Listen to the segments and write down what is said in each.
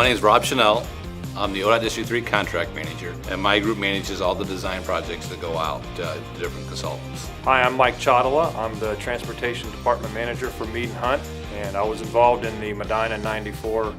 My name is Rob Shenal. I'm the ODOT District 3 contract manager, and my group manages all the design projects that go out to different consultants. Hi, I'm Mike Ciotola. I'm the Transportation Department Manager for Mead and Hunt, and I was involved in the Medina 94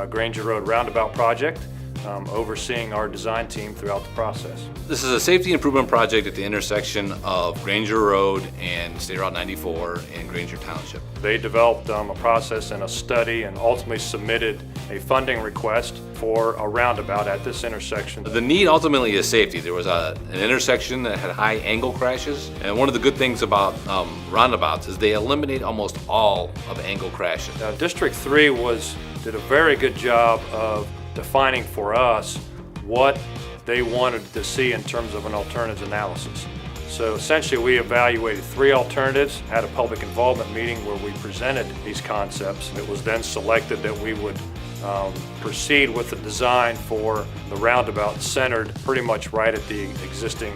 Granger Road roundabout project, overseeing our design team throughout the process. This is a safety improvement project at the intersection of Granger Road and State Route 94 in Granger Township. They developed a process and a study and ultimately submitted a funding request for a roundabout at this intersection. The need ultimately is safety. There was an intersection that had high angle crashes, and one of the good things about roundabouts is they eliminate almost all of angle crashes. Now, District 3 did a very good job of defining for us what they wanted to see in terms of an alternatives analysis. So essentially we evaluated 3 alternatives, had a public involvement meeting where we presented these concepts. It was then selected that we would proceed with the design for the roundabout centered pretty much right at the existing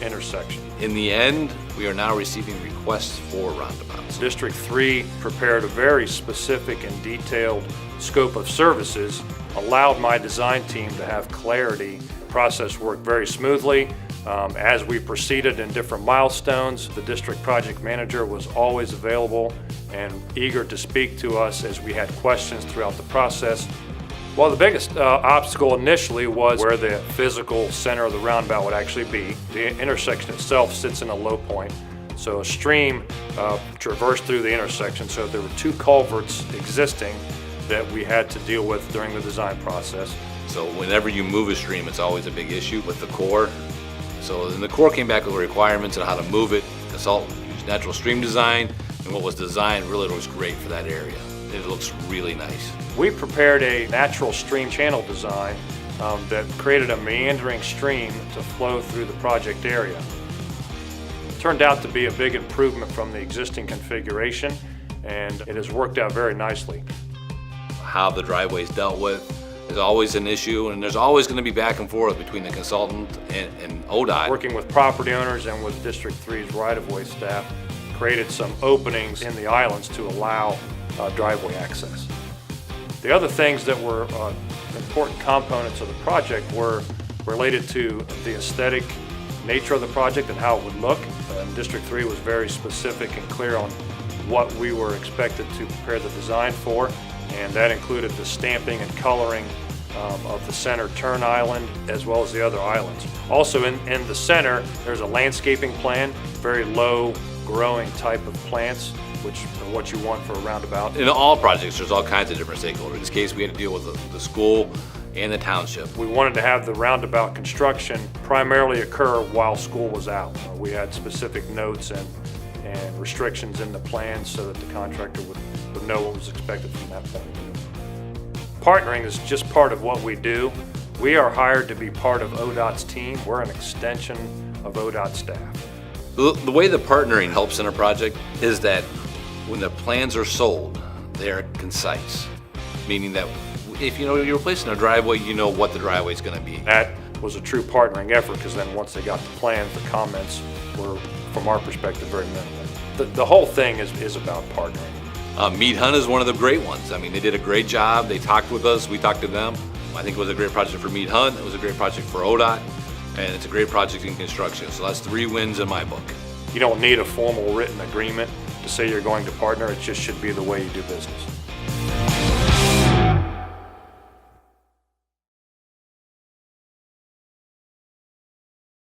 intersection. In the end, we are now receiving requests for roundabouts. District 3 prepared a very specific and detailed scope of services, allowed my design team to have clarity. The process worked very smoothly. As we proceeded in different milestones, the district project manager was always available and eager to speak to us as we had questions throughout the process. Well, the biggest obstacle initially was where the physical center of the roundabout would actually be. The intersection itself sits in a low point, so a stream traversed through the intersection, so there were 2 culverts existing that we had to deal with during the design process. So whenever you move a stream, it's always a big issue with the Corps. So then the Corps came back with requirements on how to move it. Consultant used natural stream design, and what was designed really looks great for that area. It looks really nice. We prepared a natural stream channel design that created a meandering stream to flow through the project area. It turned out to be a big improvement from the existing configuration, and it has worked out very nicely. How the driveway is dealt with is always an issue, and there's always going to be back and forth between the consultant and ODOT. Working with property owners and with District 3's right-of-way staff, created some openings in the islands to allow driveway access. The other things that were important components of the project were related to the aesthetic nature of the project and how it would look. District 3 was very specific and clear on what we were expected to prepare the design for, and that included the stamping and coloring of the center turn island as well as the other islands. Also in the center, there's a landscaping plan, very low growing type of plants, which are what you want for a roundabout. In all projects, there's all kinds of different stakeholders. In this case, we had to deal with the school and the township. We wanted to have the roundabout construction primarily occur while school was out. We had specific notes and restrictions in the plan so that the contractor would know what was expected from that point of view. Partnering is just part of what we do. We are hired to be part of ODOT's team. We're an extension of ODOT staff. The way the partnering helps in a project is that when the plans are sold, they are concise, meaning that if you're replacing a driveway, you know what the driveway is going to be. That was a true partnering effort, because then once they got the plans, the comments were, from our perspective, very minimal. The whole thing is about partnering. Mead Hunt is one of the great ones. I mean, they did a great job. They talked with us. We talked to them. I think it was a great project for Mead Hunt. It was a great project for ODOT, and it's a great project in construction. So that's 3 wins in my book. You don't need a formal written agreement to say you're going to partner. It just should be the way you do business.